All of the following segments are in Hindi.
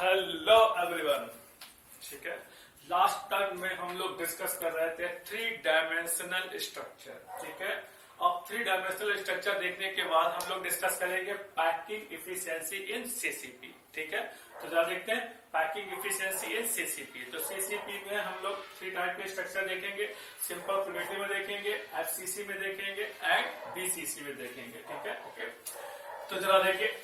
Hello everyone. ठीक है, लास्ट टाइम में हम लोग डिस्कस कर रहे थे 3 डायमेंशनल स्ट्रक्चर। ठीक है, अब 3 डायमेंशनल स्ट्रक्चर देखने के बाद हम लोग डिस्कस करेंगे पैकिंग इफिशियंसी इन सीसीपी। ठीक है, तो जरा देखते हैं पैकिंग इफिशियंसी इन सीसीपी। तो सीसीपी में हम लोग 3 टाइप के स्ट्रक्चर देखेंगे, सिंपल प्रिमिटिव में देखेंगे, एफसीसी में देखेंगे एंड बीसीसी में देखेंगे। ठीक है, ओके, तो जरा देखिए।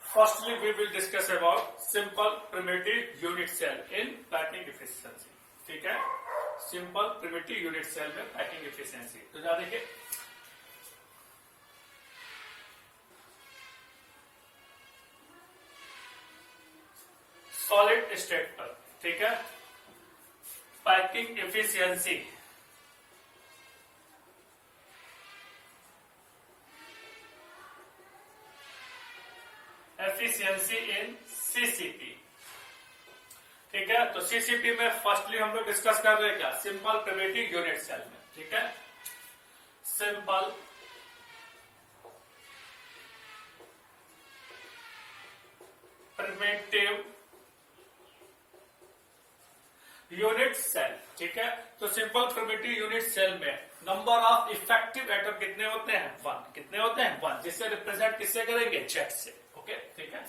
Firstly, we will discuss about simple primitive unit cell in packing efficiency. ठीक है, simple primitive unit cell में packing efficiency। तो जरा देखिए, सॉलिड स्टेट पर, ठीक है, पैकिंग एफिशिएंसी एफिशिएंसी इन सीसीपी। ठीक है, तो सीसीपी में फर्स्टली हम लोग डिस्कस कर रहे हैं क्या, सिंपल प्रिमिटिव यूनिट सेल में। ठीक है, सिंपल प्रिमिटिव यूनिट सेल। ठीक है, तो सिंपल प्रिमिटिव यूनिट सेल में नंबर ऑफ इफेक्टिव एटम कितने होते हैं, 1। कितने होते हैं, 1, जिससे रिप्रेजेंट किससे करेंगे, जेड से। ओके, ठीक है,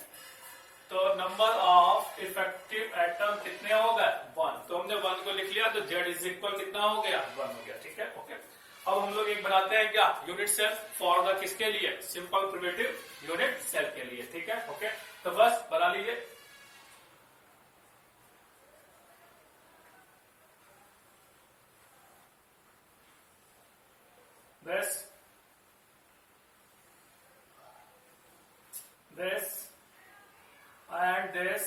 तो नंबर ऑफ इफेक्टिव एटम कितने हो गए, 1। तो हमने 1 को लिख लिया, तो जेड इज इक्वल कितना हो गया, 1 हो गया। ठीक है, ओके, अब हम लोग एक बनाते हैं क्या, यूनिट सेल फॉर द किसके लिए, सिंपल प्रिमिटिव यूनिट सेल के लिए। ठीक है, ओके, तो बस बना लीजिए। this and this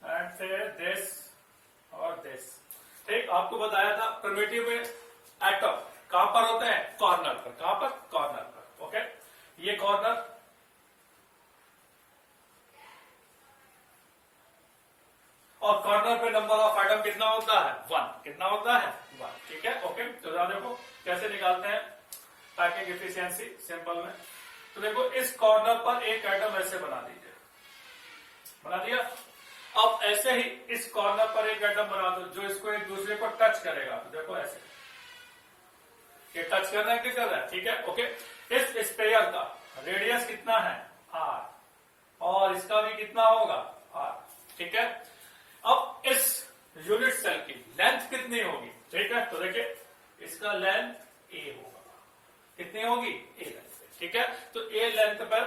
and फिर this और this। ठीक, आपको बताया था प्रिमिटिव में एटम कहां पर होते हैं, कॉर्नर पर। कहां पर, कॉर्नर पर। ओके, ये कॉर्नर और कॉर्नर पे नंबर ऑफ एटम कितना होता है, 1। कितना होता है, 1। ठीक है, ओके, तो जरा देखो कैसे निकालते हैं पैकिंग एफिशिएंसी सिंपल में। तो देखो, इस कॉर्नर पर एक एटम ऐसे बना दीजिए, बना दिया। अब ऐसे ही इस कॉर्नर पर एक एटम बना दो जो इसको एक दूसरे को टच करेगा। तो देखो ऐसे, ये टच कर रहा है कि कर रहा है। ठीक है, ओके, इस स्पेयर का रेडियस कितना है, r, और इसका भी कितना होगा, r। ठीक है, अब इस यूनिट सेल की लेंथ कितनी होगी, ठीक है, तो देखिए इसका लेंथ a होगा। कितनी होगी, a लेंथ। ठीक है, तो a लेंथ पर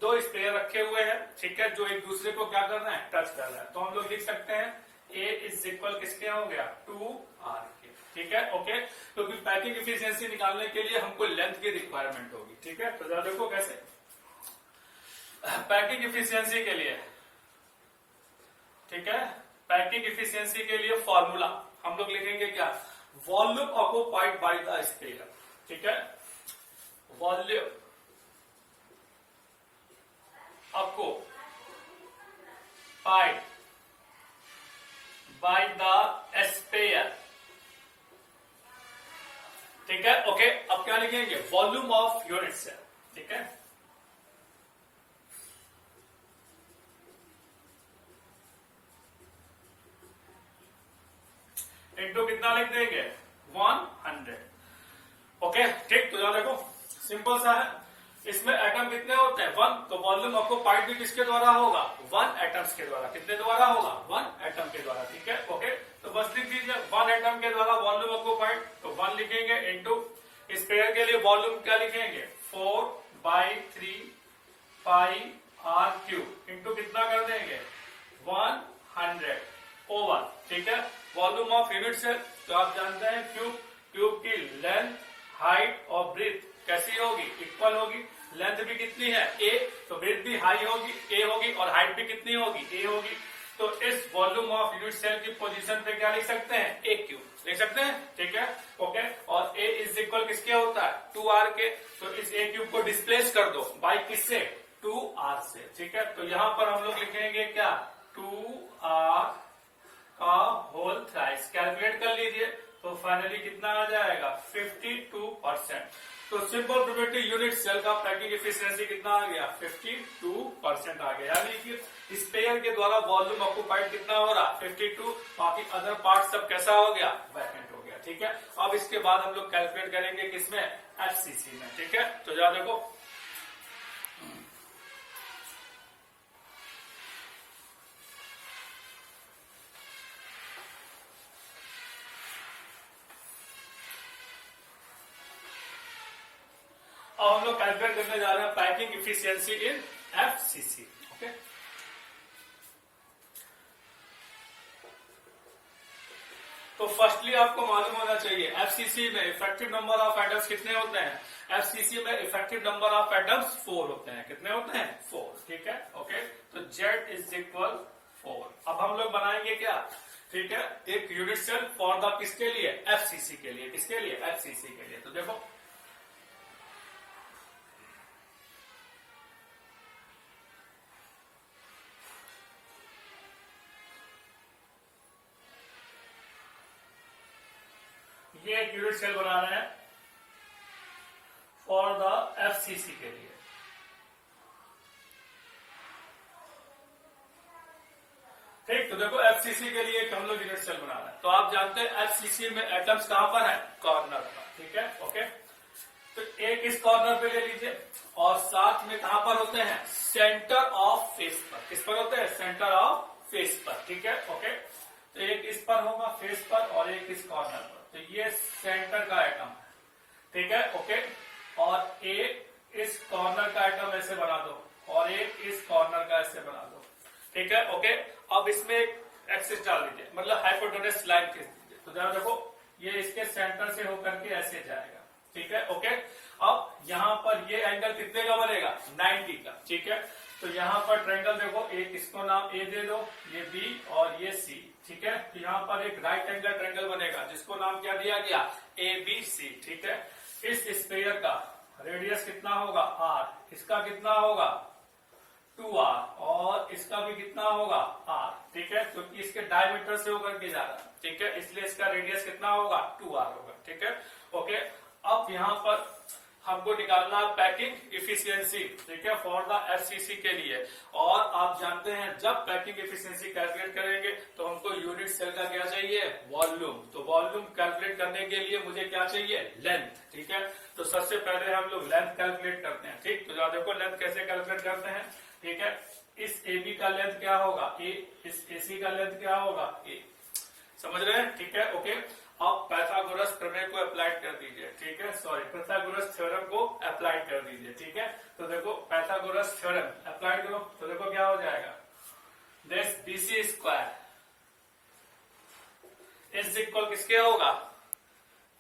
2 स्पेयर रखे हुए हैं, ठीक है, जो एक दूसरे को क्या कर रहे हैं, टच कर रहे हैं। तो हम लोग लिख सकते हैं a इज इक्वल किसके हो गया, 2r के। ठीक है, ओके, क्योंकि पैकिंग एफिशिएंसी निकालने के लिए हमको लेंथ की रिक्वायरमेंट होगी। ठीक है, तो जरा देखो कैसे पैकिंग एफिशिएंसी के लिए। ठीक है, पैकिंग एफिशिएंसी के लिए फॉर्मूला हम लोग लिखेंगे क्या, volume occupied by the sphere. ठीक है, volume occupied by the sphere. ठीक है, ओके, अब क्या लिखेंगे, वॉल्यूम ऑफ यूनिट सेल। ठीक है, इंटू कितना लिख देंगे, 100। ओके, ठीक, तो जरा देखो सिंपल सा है। इसमें एटम कितने होते हैं, 1। तो वॉल्यूम ऑक्युपाइड भी किसके द्वारा होगा, 1 एटम्स के द्वारा। कितने द्वारा होगा, 1 एटम के द्वारा। ठीक है, ओके, तो बस लिख दीजिए 1 एटम के द्वारा वॉल्यूम ऑक्युपाइड। तो 1 लिखेंगे इंटू स्पेयर के लिए वॉल्यूम क्या लिखेंगे, 4/3 पाई r क्यूब इंटू कितना कर देंगे, 100 ओवर। ठीक है, वॉल्यूम ऑफ यूनिट सेल, तो आप जानते हैं क्यूब, क्यूब की लेंथ, हाइट और ब्रेथ कैसी होगी, इक्वल होगी। लेंथ भी कितनी है, a, तो ब्रेथ भी हाई होगी, a होगी, और हाइट भी कितनी होगी, a होगी। तो इस वॉल्यूम ऑफ यूनिट सेल की पोजीशन पे क्या लिख सकते हैं, a क्यूब लिख सकते हैं। ठीक है, ओके, और a इज इक्वल किसके होता है, 2r के। तो इस a क्यूब को डिस्प्लेस कर दो बाई किससे, 2r से। ठीक है, तो यहां पर हम लोग लिखेंगे क्या, 2r का होल थ्राइस। कैलकुलेट कर लीजिए, तो फाइनली कितना आ जाएगा, 52%। तो सिंपल प्रोबेबिलिटी यूनिट सेल का पैकिंग एफिशिएंसी कितना आ गया 52% आ गया, यानी कि स्पेयर के द्वारा वॉल्यूम ऑक्यूपाइड कितना हो रहा 52, बाकी अदर पार्ट सब कैसा हो गया वैकेंट हो गया। ठीक है, अब इसके बाद हम लोग कैलकुलेट करेंगे किसमें एफसीसी में। ठीक है, तो जरा देखो अब हम लोग कैलकुलेट करने जा रहे हैं पैकिंग इफिशियंसी इन एफसीसी। ओके, तो फर्स्टली आपको मालूम होना चाहिए एफसीसी में इफेक्टिव नंबर ऑफ एटम्स कितने होते हैं। एफसीसी में इफेक्टिव नंबर ऑफ एटम्स 4 होते हैं। कितने होते हैं 4। ठीक है, ओके, तो Z इज इक्वल 4। अब हम लोग बनाएंगे क्या, ठीक है, एक यूनिट सेल फॉर द किसके लिए एफसीसी के लिए, किसके लिए एफसीसी के लिए। तो देखो ये एक यूनिट सेल बना रहे हैं फॉर द एफसीसी के लिए। ठीक, तो देखो एफसीसी के लिए हम लोग यूनिट सेल बना रहे हैं, तो आप जानते हैं एफसीसी में एटम्स कहां पर है कॉर्नर पर। ठीक है, ओके, तो एक इस कॉर्नर पे ले लीजिए और साथ में कहां पर होते हैं सेंटर ऑफ फेस पर। किस पर होते हैं सेंटर ऑफ फेस पर। ठीक है, ओके, तो एक इस पर होगा फेस पर और एक इस कॉर्नर पर, तो ये सेंटर का आइटम है। ठीक है, ओके, और एक इस कॉर्नर का आइटम ऐसे बना दो और एक इस कॉर्नर का ऐसे बना दो। ठीक है, ओके, अब इसमें एक एक्सिस डाल दीजिए, मतलब हाइपोटेनस लाइन खींच दीजिए। तो जरा देखो ये इसके सेंटर से होकर के ऐसे जाएगा। ठीक है, ओके, अब यहां पर ये एंगल कितने का बनेगा 90 का। ठीक है, तो यहां पर ट्रायंगल देखो, एक इसको नाम ए दे दो, ये बी और ये सी। ठीक है, तो यहां पर एक राइट एंगल ट्रायंगल बनेगा जिसको नाम क्या दिया गया ए बी सी। ठीक है, इस स्फीयर का रेडियस कितना होगा r, इसका कितना होगा 2r और इसका भी कितना होगा r। ठीक है, क्योंकि इसके डायमीटर से होकर के जा रहा है। ठीक है, इसलिए इसका रेडियस कितना होगा 2r होगा। ठीक है, ओके, अब यहां पर हमको निकालना है पैकिंग इफिशियंसी। ठीक है, फॉर द एफसीसी के लिए, और आप जानते हैं जब पैकिंग इफिशियंसी कैलकुलेट करेंगे तो हमको यूनिट सेल का क्या चाहिए वॉल्यूम। तो वॉल्यूम कैलकुलेट करने के लिए मुझे क्या चाहिए लेंथ। ठीक है, तो सबसे पहले हम लोग लेंथ कैलकुलेट करते हैं। ठीक, तो देखो लेंथ कैसे कैलकुलेट करते हैं। ठीक है, इस ए बी का लेंथ क्या होगा ए, इस एसी का लेंथ क्या होगा ए, समझ रहे हैं। ठीक है, ओके, अब पाइथागोरस प्रमेय को अप्लाइड कर दीजिए। ठीक है, सॉरी पाइथागोरस थ्योरम को अप्लाइड कर दीजिए। ठीक है, तो देखो पाइथागोरस थ्योरम अप्लाइड करो तो देखो क्या हो जाएगा, this BC square is equal किसके होगा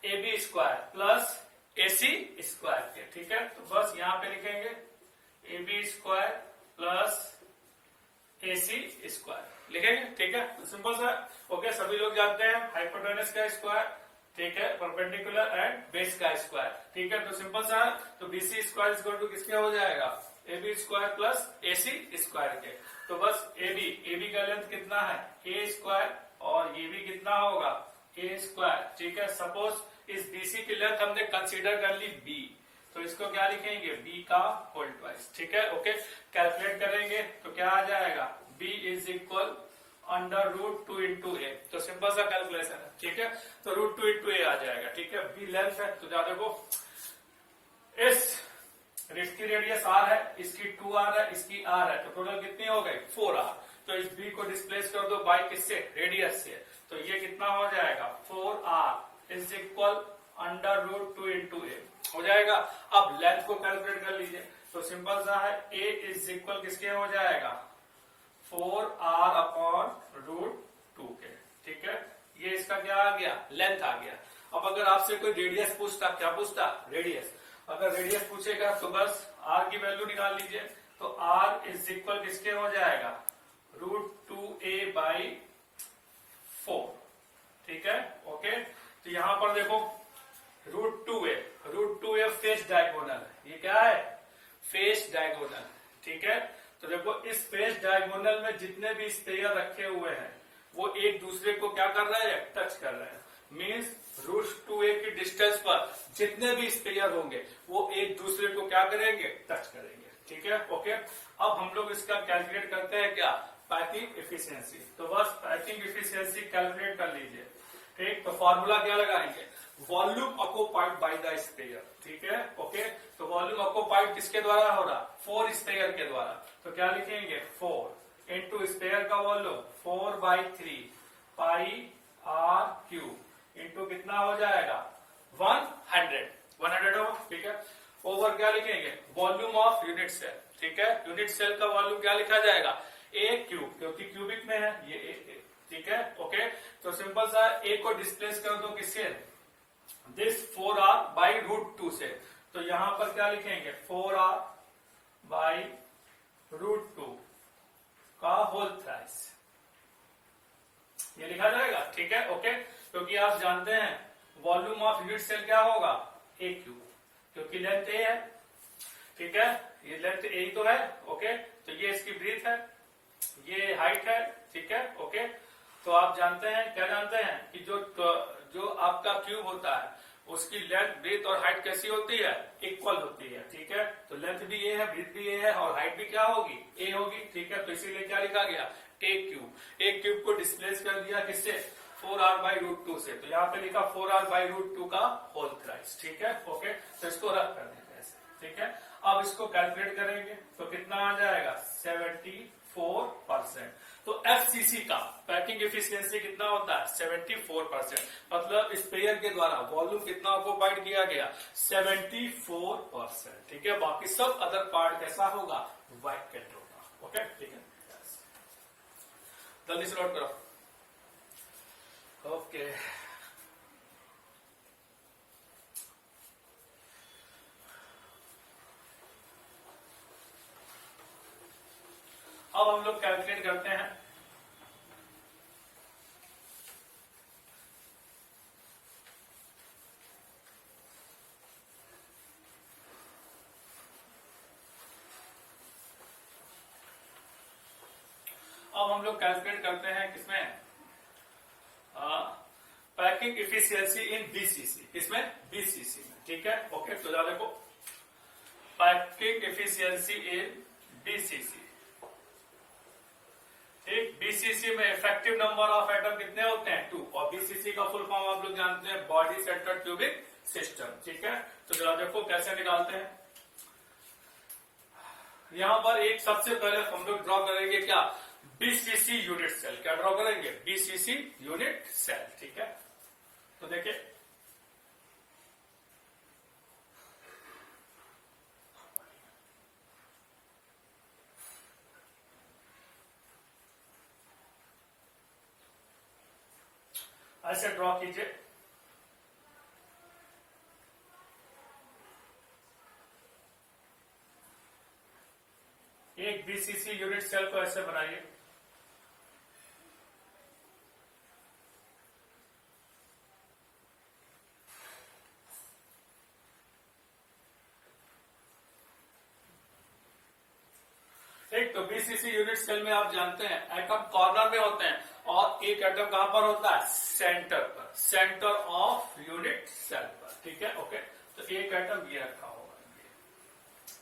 A B square plus AC square के। ठीक है, तो बस यहां पे लिखेंगे A B square plus AC square लिखेंगे। ठीक है, तो सिंपल सा। ओके, सभी लोग जानते हैं हाइपोटेनस का स्क्वायर, ठीक है, परपेंडिकुलर एंड बेस का स्क्वायर। ठीक है, तो सिंपल सा, तो बीसी स्क्वायर इक्वल टू किसके हो जाएगा A B square plus AC square के। तो बस ए बी का लेंथ कितना है ए स्क्वायर और ये भी कितना होगा ए स्क्वायर। ठीक है, सपोज इस बीसी की लेंथ हमने कंसीडर कर ली बी, तो इसको क्या लिखेंगे बी का होल ट्वाइस। ठीक है, ओके, कैलकुलेट करेंगे तो क्या आ जाएगा B is equal under root 2 into A. तो सिंपल सा कैलकुलेशन है। ठीक है, तो रूट 2 इंटू ए आ जाएगा। ठीक है, बी लेंथ है, तो जा देखो इसकी रेडियस r है, इसकी 2r है, इसकी r है, तो टोटल कितनी हो गई 4r। तो इस b को डिस्प्लेस कर दो बाई किससे रेडियस से, तो ये कितना हो जाएगा 4r is equal under root 2 into A हो जाएगा। अब लेंथ को कैलकुलेट कर लीजिए, तो सिंपल सा है a इज इक्वल किसके हो जाएगा 4r अपॉन रूट 2 के। ठीक है, ये इसका क्या आ गया लेंथ आ गया। अब अगर आपसे कोई रेडियस पूछता, क्या पूछता रेडियस, अगर रेडियस पूछेगा तो बस r की वैल्यू निकाल लीजिए, तो r इज इक्वल किसके हो जाएगा रूट 2a बाई 4। ठीक है, ओके, तो यहां पर देखो रूट 2a फेस डायगोनल है, ये क्या है फेस डायगोनल। ठीक है, तो देखो इस फेस डायगोनल में जितने भी स्पेयर रखे हुए हैं वो एक दूसरे को क्या कर रहे हैं टच कर रहे हैं, मीन्स √2a की डिस्टेंस पर जितने भी स्पेयर होंगे वो एक दूसरे को क्या करेंगे, टच करेंगे। ठीक है, ओके। अब हम लोग इसका कैलकुलेट करते हैं क्या, पैकिंग एफिशिएंसी। तो बस पैकिंग एफिशिएंसी कैलकुलेट कर लीजिए। ठीक, तो फॉर्मूला क्या लगाएंगे, volume occupied by the sphere. ठीक है, ओके। तो वॉल्यूम ऑक्युपाइड किसके द्वारा हो रहा, 4 स्पेयर के द्वारा। तो क्या लिखेंगे, 4 इंटू स्पेयर का volume 4/3 pi r cube into कितना हो जाएगा 100 होगा। ठीक है, ओवर क्या लिखेंगे, वॉल्यूम ऑफ यूनिट सेल। ठीक है, यूनिट सेल का वॉल्यूम क्या लिखा जाएगा, ए क्यूब, क्योंकि क्यूबिक में है ये ए। ठीक है, ओके। तो सिंपल सा ए को डिस्प्लेस कर दो किससे, दिस 4r बाई √2 से। तो यहां पर क्या लिखेंगे, 4r बाई √2 का होल थ्राइस, ये लिखा जाएगा। ठीक है, ओके। क्योंकि आप जानते हैं वॉल्यूम ऑफ यूनिट सेल क्या होगा, ए क्यूब, क्योंकि लेंथ ए है। ठीक है, ये लेंथ ए ही तो है। ओके, तो ये इसकी ब्रीथ है, ये हाइट है। ठीक है, ओके। तो आप जानते हैं, क्या जानते हैं कि जो आपका क्यूब होता है उसकी लेंथ, ब्रीथ और हाइट कैसी होती है, इक्वल होती है। ठीक है, तो लेंथ भी ये है, ब्रीथ भी ये है और हाइट भी क्या होगी, ए होगी। ठीक है, तो इसीलिए क्या लिखा गया, ए क्यूब। ए क्यूब को डिस्प्लेस कर दिया किससे, 4r बाई √2 से। तो यहाँ पे लिखा 4r बाई √2 का होल थ्राइस। ठीक है, ओके। तो इसको रख कर देंगे ऐसे। ठीक है, अब इसको कैलकुलेट करेंगे तो कितना आ जाएगा, 74%। तो एफसीसी का पैकिंग एफिशिएंसी कितना होता है, 74%। मतलब स्पेयर के द्वारा वॉल्यूम कितना ऑक्युपाइड किया गया, 74%। ठीक है, बाकी सब अदर पार्ट कैसा होगा, वैकेंट होगा। ओके, ठीक है, जल्दी से नोट करो। ओके, अब हम लोग कैलकुलेट करते हैं किसमें, पैकिंग एफिशिएंसी इन बीसीसी, किसमें, बीसीसी में। ठीक है, ओके। तो जरा देखो, पैकिंग एफिशिएंसी इन बीसीसी। ठीक, बीसीसी में इफेक्टिव नंबर ऑफ एटम कितने होते हैं, 2। और बीसीसी का फुल फॉर्म आप लोग जानते हैं, बॉडी सेंटर क्यूबिक सिस्टम। ठीक है, तो जरा देखो कैसे निकालते हैं। यहां पर एक सबसे पहले हम लोग ड्रॉ करेंगे क्या, बीसीसी यूनिट सेल। क्या ड्रॉ करेंगे, बीसीसी यूनिट सेल। ठीक है, तो देखिए ऐसे ड्रॉ कीजिए। एक बीसीसी यूनिट सेल को ऐसे बनाइए। ठीक, तो बीसीसी यूनिट सेल में आप जानते हैं एटम कॉर्नर में होते हैं और एक एटम कहां पर होता है, सेंटर पर, सेंटर ऑफ यूनिट सेल पर। ठीक है, ओके। तो एक एटम ये रखा होगा,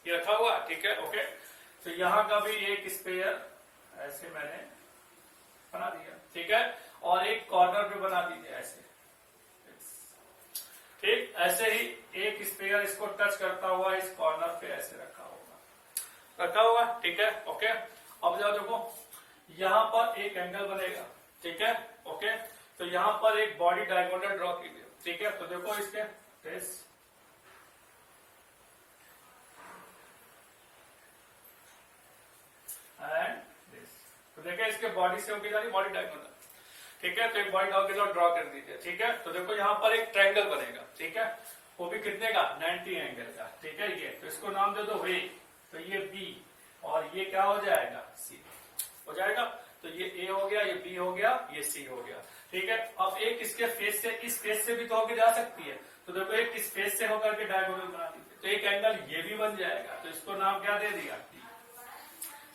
ये रखा हुआ। ठीक है, ओके। तो यहां का भी एक स्पेयर ऐसे मैंने बना दिया। ठीक है, और एक कॉर्नर पे बना दीजिए ऐसे। ठीक, ऐसे ही एक स्पेयर इसको टच करता हुआ इस कॉर्नर पे ऐसे रखा होगा। ठीक है, ओके। अब जाओ देखो, यहां पर एक एंगल बनेगा। ठीक है, ओके। तो यहां पर एक बॉडी डायगोनल ड्रॉ कीजिए। ठीक है, तो देखो इसके फेस, एंड दिस। तो देखिए इसके बॉडी से होगी जा रही बॉडी डायगोनल। ठीक है, तो एक बॉडी डायगोनल ड्रॉ कर दीजिए। ठीक है, तो देखो यहां पर एक ट्रायंगल बनेगा। ठीक है, वो भी कितने का, 90 एंगल का। ठीक है, ये तो इसको नाम दे दो वे। तो ये बी और ये क्या हो जाएगा, सी हो जाएगा। तो ये ए हो गया, ये बी हो गया, ये सी हो गया। ठीक है, अब एक इसके फेस से, इस फेस से भी तो होकर जा सकती है। तो देखो एक इस फेस से होकर के डायगोनल बना दीजिए, तो एक एंगल ये भी बन जाएगा। तो इसको नाम क्या दे दिया,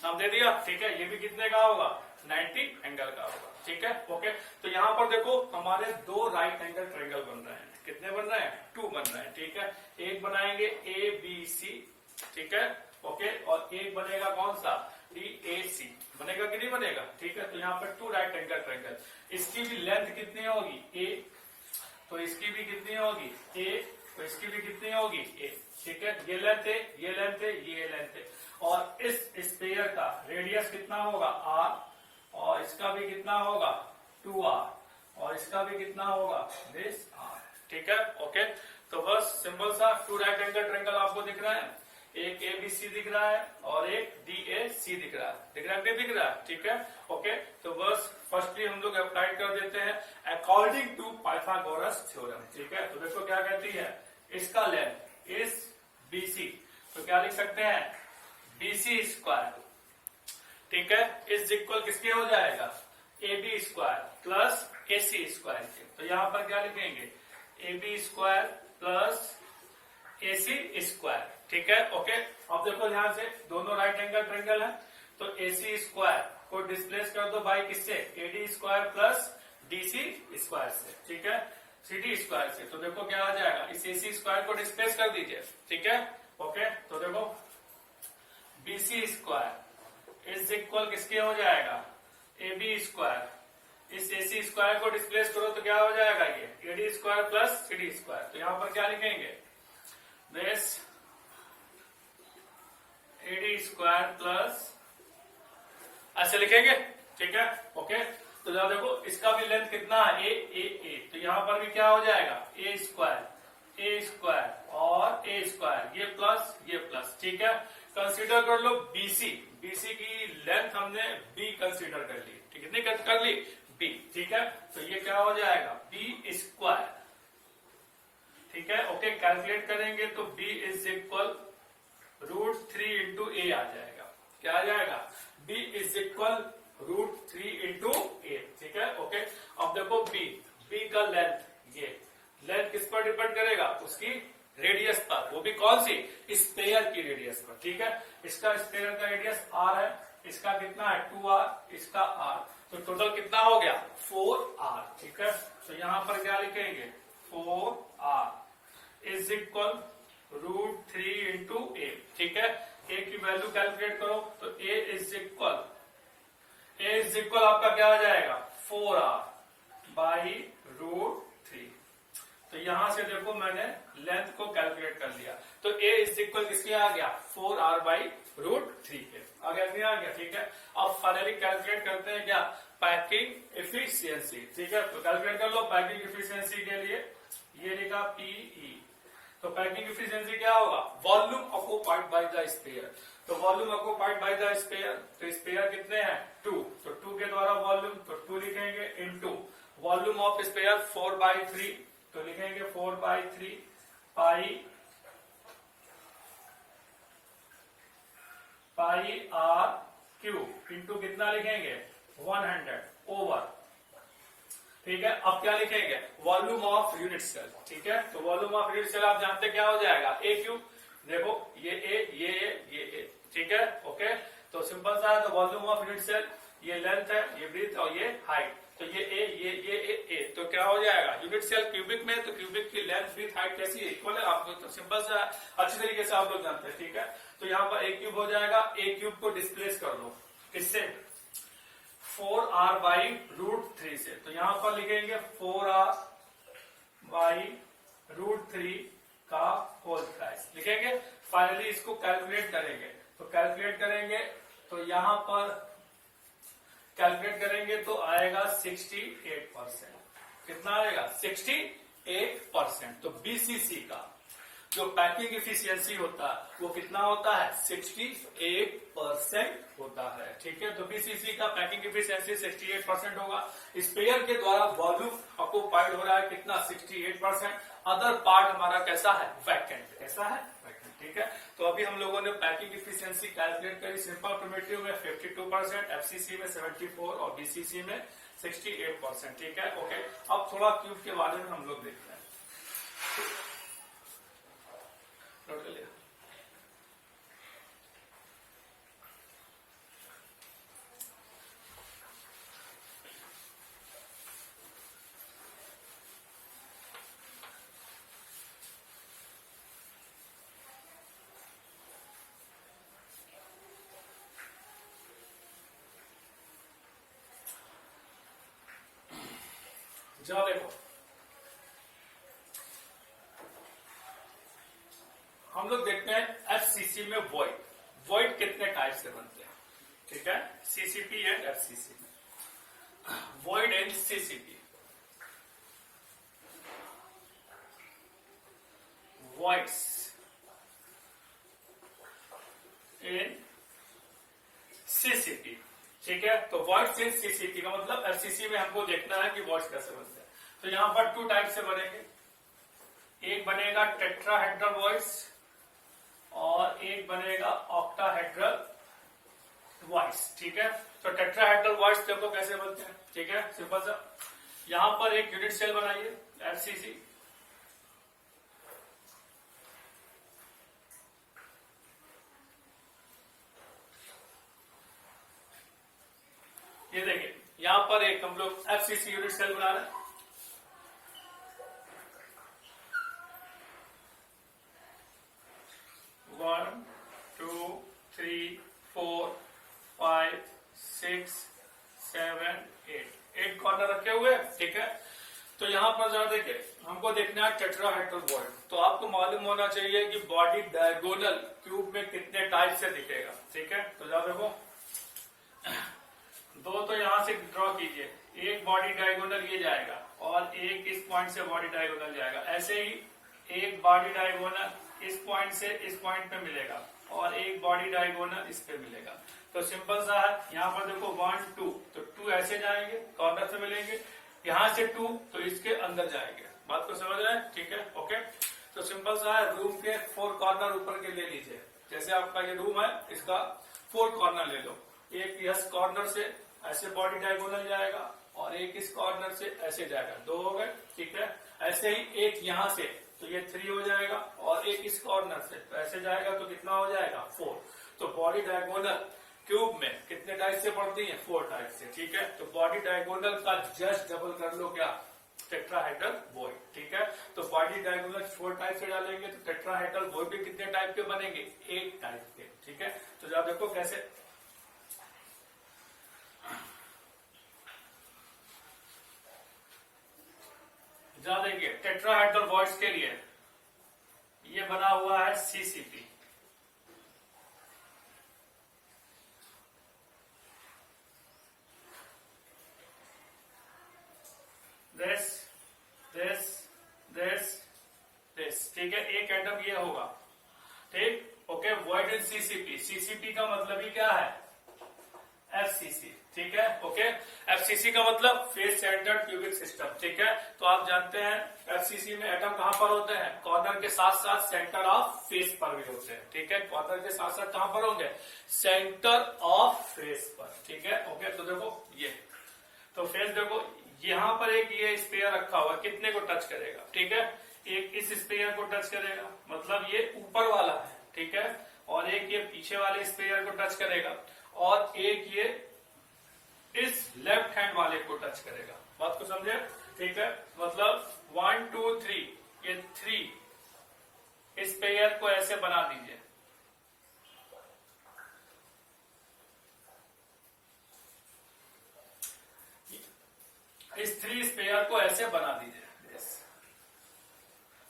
नाम दे दिया। ठीक है, ये भी कितने का होगा, 90 एंगल का होगा। ठीक है, ओके। तो यहाँ पर देखो हमारे दो राइट एंगल ट्रायंगल बन रहे हैं। कितने बन रहे हैं? 2 बन रहे हैं। ठीक है, एक बनाएंगे ABC, ठीक है, ओके, और एक बनेगा कौन सा? DAC। बनेगा कि नहीं बनेगा? ठीक है, तो यहाँ पर 2 राइट एंगल ट्रायंगल। इसकी भी लेंथ कितनी होगी? A, तो इसकी भी कितनी होगी? A, तो इसकी भी कितनी होगी? A। ठीक है, ये लेंथ है, ये लेंथ है, ये लेंथ है, और इस स्फीयर का रेडियस कितना होगा? R, और इसका भी कितना होगा? 2R, और इसका भी कितना होगा? This R। ठीक है, ओके। तो बस सिंपल सा 2 राइट एंगल ट्रायंगल आपको दिख रहा है, एक ABC दिख रहा है और एक DAC दिख रहा है। दिख रहा है नहीं दिख रहा है? ठीक है, ओके। तो बस फर्स्टली हम लोग अप्लाई कर देते हैं अकॉर्डिंग टू पाइथागोरस थ्योरम। ठीक है, तो देखो क्या कहती है, इसका लेंथ इस BC, तो क्या लिख सकते हैं? BC स्क्वायर, ठीक है, इज इक्वल किसके हो जाएगा? AB square plus AC square के। तो यहां पर क्या लिखेंगे? AB square plus AC square. ठीक है, ओके। अब देखो ध्यान से, दोनों राइट एंगल ट्रायंगल है, तो AC स्क्वायर को डिस्प्लेस कर दो भाई किससे? AD square plus DC square से। ठीक है, CD स्क्वायर से। तो देखो क्या आ जाएगा, इस AC स्क्वायर को डिस्प्लेस कर दीजिए। ठीक है, ओके। तो देखो BC स्क्वायर इज इक्वल किसके हो जाएगा? AB square. इस AC स्क्वायर को डिस्प्लेस करो तो क्या हो जाएगा? ये AD square plus CD square. तो यहां पर क्या लिखेंगे? दिस AD स्क्वायर प्लस, ऐसे लिखेंगे। ठीक है, ओके। तो जरा देखो इसका भी लेंथ कितना है? A, तो यहां पर भी क्या हो जाएगा? A स्क्वायर और A स्क्वायर, ये प्लस। ठीक है, कंसीडर कर लो BC की लेंथ हमने B कंसीडर कर ली। ठीक है, कितनी कर ली? B। ठीक है, तो ये क्या हो जाएगा? B square. ठीक है, ओके। कैलकुलेट करेंगे तो B is equal √3 into A आ जाएगा। क्या आ जाएगा? B is equal √3 into A। ठीक है, ओके। अब देखो B का लेंथ, ये लेंथ किस पर डिपेंड करेगा? उसकी रेडियस पर, वो भी कौन सी? स्फीयर की रेडियस पर। ठीक है, इसका स्फीयर का रेडियस R है, इसका कितना है? 2R, इसका R, तो टोटल कितना हो गया? 4R। ठीक है, तो यहां पर क्या लिखेंगे? 4R is equal √3 into A। ठीक है, A की वैल्यू कैलकुलेट करो तो A इज इक्वल आपका क्या आ जाएगा? 4R by √3। तो यहां से देखो मैंने लेंथ को कैलकुलेट कर लिया, तो A इज इक्वल किसके आ गया? 4R बाई √3 के। आ गया नहीं आ गया? ठीक है, अब फाइनली कैलकुलेट करते हैं क्या? Packing efficiency. ठीक है, तो कैलकुलेट कर लो पैकिंग एफिशिएंसी के लिए, ये लिखा PE। तो पैकिंग एफिशिएंसी क्या होगा? Volume occupied by the sphere. तो volume occupied by the sphere, तो स्फीयर कितने हैं? 2, तो 2 के द्वारा वॉल्यूम, तो 2 लिखेंगे इनटू वॉल्यूम ऑफ स्फीयर 4/3, तो लिखेंगे 4/3 पाई R क्यूब इंटू कितना लिखेंगे? 100 ओवर। ठीक है, अब क्या लिखेंगे? Volume of unit cell. ठीक है, तो वॉल्यूम ऑफ यूनिट सेल आप जानते क्या हो जाएगा? A cube. देखो ये A। ठीक है, ओके। तो सिंपल सा है, तो वॉल्यूम ऑफ यूनिट सेल, ये लेंथ है, ये ब्रीथ और ये हाइट, तो ये A, तो क्या हो जाएगा? यूनिट सेल क्यूबिक में, तो क्यूबिक की लेंथ ब्रीथ हाइट कैसी है? इक्वल है। आपको तो सिंपल सा अच्छी तरीके से आप लोग जानते हैं। ठीक है, तो यहाँ पर A क्यूब हो जाएगा। A क्यूब को डिस्प्लेस कर दो किससे? 4R बाई √3 से। तो यहां पर लिखेंगे 4R बाई √3 का होल प्राइस लिखेंगे। फाइनली इसको कैलकुलेट करेंगे, तो कैलकुलेट करेंगे तो यहां पर कैलकुलेट करेंगे तो आएगा 68%। कितना आएगा? 68%। तो BCC का जो पैकिंग एफिशिएंसी होता है वो कितना होता है? 68% होता है। ठीक है, तो BCC का पैकिंग एफिशिएंसी 68% होगा। स्पेयर के द्वारा वॉल्यूम ऑक्युपाइड हो रहा है कितना? 68%। अदर पार्ट हमारा कैसा है? वैकेंट। कैसा है? वैकेंट। ठीक है, तो अभी हम लोगों ने पैकिंग एफिशिएंसी कैलकुलेट करी। सिंपल प्रिमिटिव में 52%, FCC में 74 और BCC में 68%। ठीक है, ओके। अब थोड़ा क्यूब के बारे में हम लोग देखते हैं। नोट कर लिया? जरा देखो, हम लोग देखते हैं एफसीसी में वॉइड। वॉइड कितने टाइप से बनते हैं, ठीक है, सीसीपी एंड एफसीसी में। Void and CCP, voids in CCP, ठीक है। तो वॉइड्स इन सीसीपी का मतलब एफसीसी में हमको देखना है कि वॉइड्स कैसे बनते हैं। तो यहां पर 2 टाइप से बनेंगे, एक बनेगा टेट्राहेड्रल वॉइड्स और एक बनेगा ऑक्टाहेड्रल वॉइड्स, ठीक है। तो टेट्राहेड्रल वॉइड्स देखो कैसे बनते हैं, ठीक है, सिंपल सा। यहां पर एक यूनिट सेल बनाइए एफसीसी, ये देखिए यहां पर एक हम लोग एफसीसी यूनिट सेल बना रहे हैं। वन, टू, थ्री, 4, 5, 6, 7, 8 कॉर्नर रखे हुए, ठीक है। तो यहां पर जरा देखिए, हमको देखना है टेट्राहेड्रल वॉइड। तो आपको मालूम होना चाहिए कि बॉडी डायगोनल क्यूब में कितने टाइप से दिखेगा, ठीक है। तो जरा देखो, 2 तो यहां से ड्रॉ कीजिए, एक बॉडी डायगोनल ये जाएगा और एक इस पॉइंट से बॉडी डायगोनल जाएगा। ऐसे ही एक बॉडी डायगोनल इस पॉइंट से इस पॉइंट पे मिलेगा और एक बॉडी डायगोनल इस पे मिलेगा। तो सिंपल सा है, यहाँ पर देखो 1, 2, तो 2 ऐसे जाएंगे, कॉर्नर से मिलेंगे, यहाँ से 2 तो इसके अंदर जाएंगे। बात को समझ रहे हैं, ठीक है, ओके। तो सिंपल सा है, रूम के 4 कॉर्नर ऊपर के ले लीजिए। जैसे आपका ये रूम है, इसका 4 कॉर्नर ले लो। एक यस कॉर्नर से ऐसे बॉडी डायगोनल जाएगा और एक इस कॉर्नर से ऐसे जाएगा, 2 हो गए, ठीक है। ऐसे ही एक यहां से, तो ये 3 हो जाएगा और एक इस कॉर्नर से तो ऐसे जाएगा, तो कितना हो जाएगा 4। तो बॉडी डायगोनल क्यूब में कितने टाइप से पड़ती है, 4 टाइप से, ठीक है। तो बॉडी डायगोनल का जस्ट डबल कर लो क्या, टेट्राहेड्रल वॉइड, ठीक है। तो बॉडी डायगोनल 4 टाइप से डालेंगे तो टेट्राहेड्रल वॉइड भी कितने टाइप के बनेंगे, 8 टाइप के, ठीक है। तो जरा देखो कैसे, जरा देखिए टेट्राहेड्रल वॉइड्स के लिए ये बना हुआ है सीसीपी, दिस, ठीक है। एक एटम ये होगा, ठीक, ओके। वॉइड इन सीसीपी, सीसीपी का मतलब ही क्या है, एफसीसी, ठीक है, ओके। एफसीसी का मतलब फेस सेंटर्ड क्यूबिक सिस्टम, ठीक है। तो आप जानते हैं एफसीसी में एटम कहां पर होते हैं, कॉर्नर के साथ साथ सेंटर ऑफ फेस पर भी होते हैं, ठीक है। कॉर्नर के साथ साथ कहां पर होंगे, सेंटर ऑफ फेस पर, ठीक है, ओके। तो देखो ये, तो फेस देखो, यहां पर एक ये स्पेयर रखा हुआ, कितने को टच करेगा, ठीक है। एक इस स्पेयर को टच करेगा, मतलब ये ऊपर वाला है, ठीक है। और एक ये पीछे वाले स्पेयर को टच करेगा और एक ये इस लेफ्ट हैंड वाले को टच करेगा। बात को समझे, ठीक है। मतलब 1, 2, 3, ये 3 इस पेयर को ऐसे बना दीजिए, इस 3 स्पेयर को ऐसे बना दीजिए,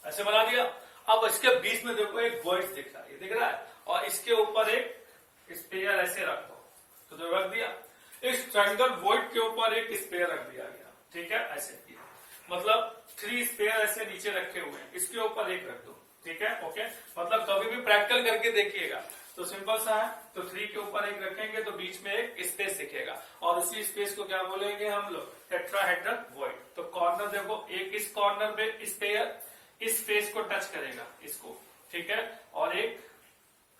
ऐसे बना दिया। अब इसके बीच में देखो एक वॉइड दिख रहा है, ये दिख रहा है, और इसके ऊपर एक स्पेयर ऐसे रख दो, तो जो रख दिया, इस ट्रायंगल वॉइड के ऊपर एक स्पेयर रख दिया गया, ठीक है, ऐसे किया। मतलब 3 स्पेयर ऐसे नीचे रखे हुए हैं, इसके ऊपर एक रख दो, ठीक है, ओके। मतलब कभी भी प्रैक्टिकल करके देखिएगा तो सिंपल सा है, तो 3 के ऊपर एक रखेंगे तो बीच में एक स्पेस दिखेगा और उसी स्पेस को क्या बोलेंगे हम लोग, टेट्राहेड्रल वॉइड। तो कॉर्नर देखो, एक इस कॉर्नर पे स्पेयर इस फेस को टच करेगा, इसको, ठीक है, और एक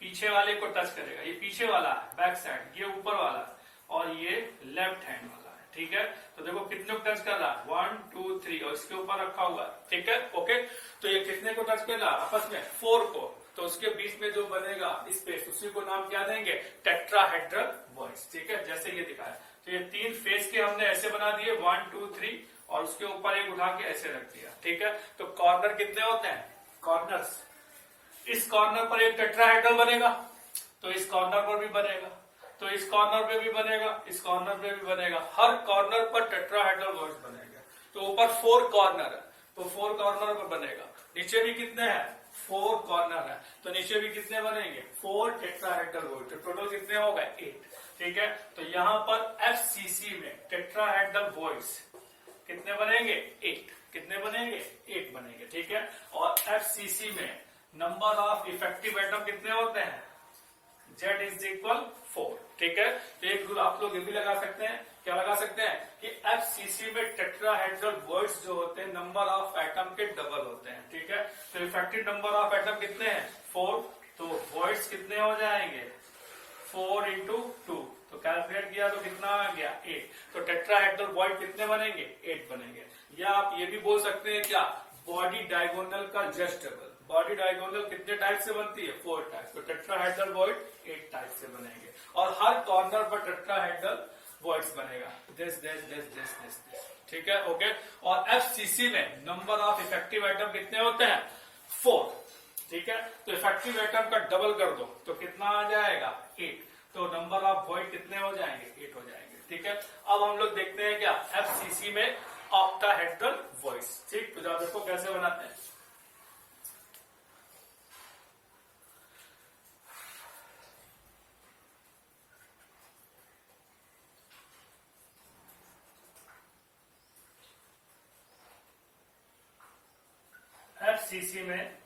पीछे वाले को टच करेगा, ये पीछे वाला है बैक साइड, ये ऊपर वाला है और ये लेफ्ट हैंड वाला है, ठीक है। तो देखो कितने को टच कर रहा है, 1, 2, 3 और इसके ऊपर रखा हुआ है, ठीक है, ओके। तो ये कितने को टच कर रहा है, आपस में 4 को। तो उसके बीच में जो बनेगा स्पेस, उसी को नाम क्या देंगे, टेट्राहेड्रल वॉइड्स, ठीक है, जैसे ये दिखाया। तो ये 3 फेस के हमने ऐसे बना दिए, 1, 2, 3 और उसके ऊपर एक उठा के ऐसे रख दिया, ठीक है। तो कॉर्नर कितने होते हैं, कॉर्नर्स, इस कॉर्नर पर एक टेट्राहेड्रल बनेगा तो इस कॉर्नर पर भी बनेगा, तो इस कॉर्नर पे भी बनेगा, इस कॉर्नर पे भी बनेगा, हर कॉर्नर पर टेट्राहेड्रल वॉइड्स बनेगा। तो ऊपर 4 कॉर्नर है तो 4 कॉर्नर पर बनेगा। नीचे भी कितने हैं 4 कॉर्नर है तो नीचे भी कितने बनेंगे 4 टेट्राहेड्रल वॉइड। तो टोटल कितने हो गए 8। ठीक है, तो यहां पर एफसीसी में टेट्राहेड्रल वॉइड्स कितने बनेंगे 8। कितने बनेंगे 8 बनेंगे। ठीक है, और एफसीसी में नंबर ऑफ इफेक्टिव एटम कितने होते हैं Z इज इक्वल 4। ठीक है, तो एक रूल आप लोग ये भी लगा सकते हैं, क्या लगा सकते हैं कि एफसीसी में टेट्राहेड्रल वॉइड्स जो होते हैं नंबर ऑफ एटम के डबल होते हैं। ठीक है, तो इफेक्टिव नंबर ऑफ एटम कितने हैं 4, तो वॉइड्स कितने हो जाएंगे 4 इंटू 2, तो कैलकुलेट किया तो कितना आ गया 8। तो टेट्राहेड्रल वॉइड कितने बनेंगे 8 बनेंगे। या आप ये भी बोल सकते हैं क्या बॉडी डायगोनल का जस्ट डबल। बॉडी डायगोनल कितने टाइप से बनती है 4 टाइप, तो टेट्राहेड्रल वॉइड 8 टाइप से बनेंगे और हर कॉर्नर पर टेट्राहेड्रल वॉइड्स बनेगा दिस। ठीक है, ओके। और एफसीसी में नंबर ऑफ इफेक्टिव एटम कितने होते हैं 4। ठीक है, तो इफेक्टिव एटम का डबल कर दो तो कितना आ जाएगा 8, तो नंबर ऑफ वॉइड कितने हो जाएंगे 8 हो जाएंगे। ठीक है, अब हम लोग देखते हैं क्या एफसीसी में ऑक्टाहेड्रल वॉइड्स। ठीक, तो जरा देखो कैसे बनाते हैं। एफसीसी में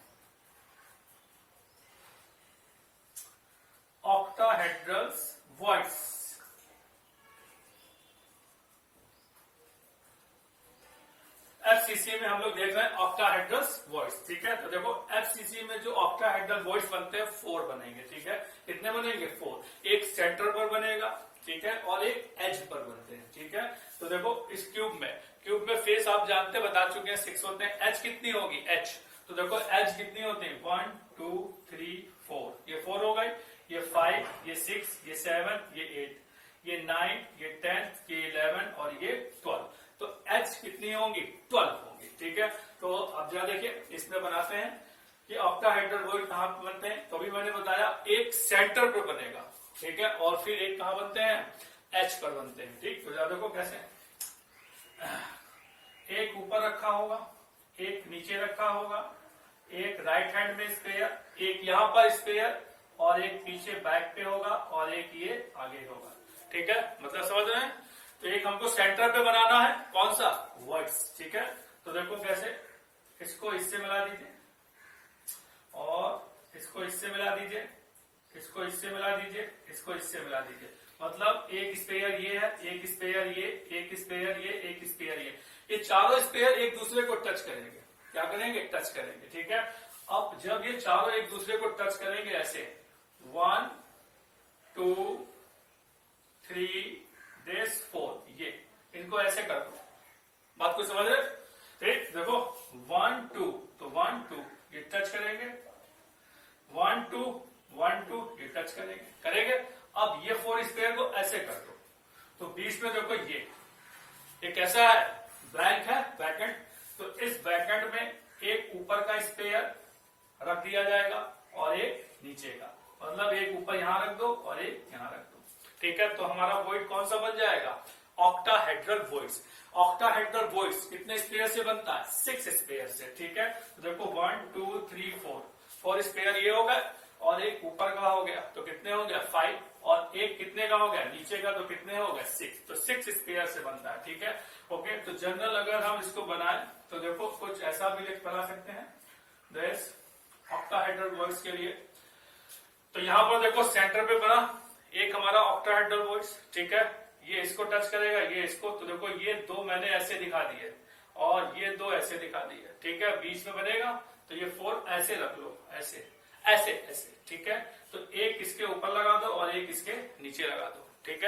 ऑक्टाहेड्रल्स वॉइड्स। एफसीसी में हम लोग देख रहे हैं ऑक्टाहेड्रल्स वॉइड्स। ठीक है, तो देखो एफसीसी में जो ऑक्टाहेड्रल वॉइड्स बनते हैं 4 बनेंगे। ठीक है, कितने बनेंगे 4, एक सेंटर पर बनेगा। ठीक है, और एक एज पर बनते हैं। ठीक है, तो देखो इस क्यूब में फेस आप जानते बता चुके हैं 6 होते हैं। एच कितनी होगी एच, तो देखो एच कितनी होती है 1 2 3 4, ये 4 हो गई, ये 5, ये 6, ये 7, ये 8, ये 9, ये 10, ये 11 और ये 12। तो एच कितनी होंगी 12 होंगी। ठीक है, तो अब जरा देखिए इसमें बनाते हैं कि ऑक्टाहेड्रल वॉइड कहां पर बनते हैं। तो अभी मैंने बताया एक सेंटर पर बनेगा। ठीक है, और फिर एक कहां बनते हैं एच पर बनते हैं। ठीक, तो जरा देखो कैसे, एक ऊपर रखा होगा, एक नीचे रखा होगा, एक राइट हैंड में स्पेयर, एक यहां पर स्पेयर और एक पीछे बैक पे होगा और एक ये आगे होगा। ठीक है, मतलब समझ रहे हैं। तो एक हमको सेंटर पे बनाना है कौन सा वर्ड्स। ठीक है, तो देखो कैसे, इसको इससे मिला दीजिए और इसको इससे मिला दीजिए, इसको इससे मिला दीजिए, इसको इससे मिला दीजिए। मतलब एक स्पेयर ये है, एक स्पेयर ये, एक स्पेयर ये, एक स्पेयर ये चारों स्पेयर एक दूसरे को टच करेंगे। क्या करेंगे टच करेंगे। ठीक है, अब जब ये चारों एक दूसरे को टच करेंगे ऐसे 1 2 3 4, ये इनको ऐसे कर दो। बात को समझ रहे। ठीक, देखो 1 2, तो 1 2 ये टच करेंगे, 1 2 1 2 ये टच करेंगे। अब ये 4 स्पेयर को ऐसे कर दो, तो बीच में देखो ये कैसा है ब्लैंक है ब्रैकेट, तो इस ब्रैकेट में एक ऊपर का स्पेयर रख दिया जाएगा और एक नीचे का, मतलब एक ऊपर यहां रख दो और एक यहां रख दो। ठीक है, तो हमारा वॉइड कौन सा बन जाएगा ऑक्टाहेड्रल वॉइड्स। ऑक्टाहेड्रल वॉइड्स कितने स्पेयर से बनता है 6 स्पेयर से। ठीक है, तो देखो 1 2 3 4 स्पेयर ये हो गए और एक ऊपर का हो गया तो कितने हो गया 5 और एक कितने का हो गया नीचे का तो कितने हो गए 6, तो 6 स्पेयर से बनता है। ठीक है, ओके। तो जनरल अगर हम इसको बनाए तो देखो कुछ ऐसा भी बना सकते हैं दिस ऑक्टाहेड्रल वॉइड्स के लिए। तो यहां पर देखो सेंटर पे बना एक हमारा ऑक्टाहेड्रल वॉइड्स। ठीक है, ये इसको टच करेगा, ये इसको, तो देखो ये 2 मैंने ऐसे दिखा दिए और ये 2 ऐसे दिखा दिए। ठीक है, बीच में बनेगा तो ये 4 ऐसे रख लो, ऐसे ऐसे ऐसे। ठीक है, तो एक इसके ऊपर लगा दो और एक इसके नीचे लगा दो। ठीक है।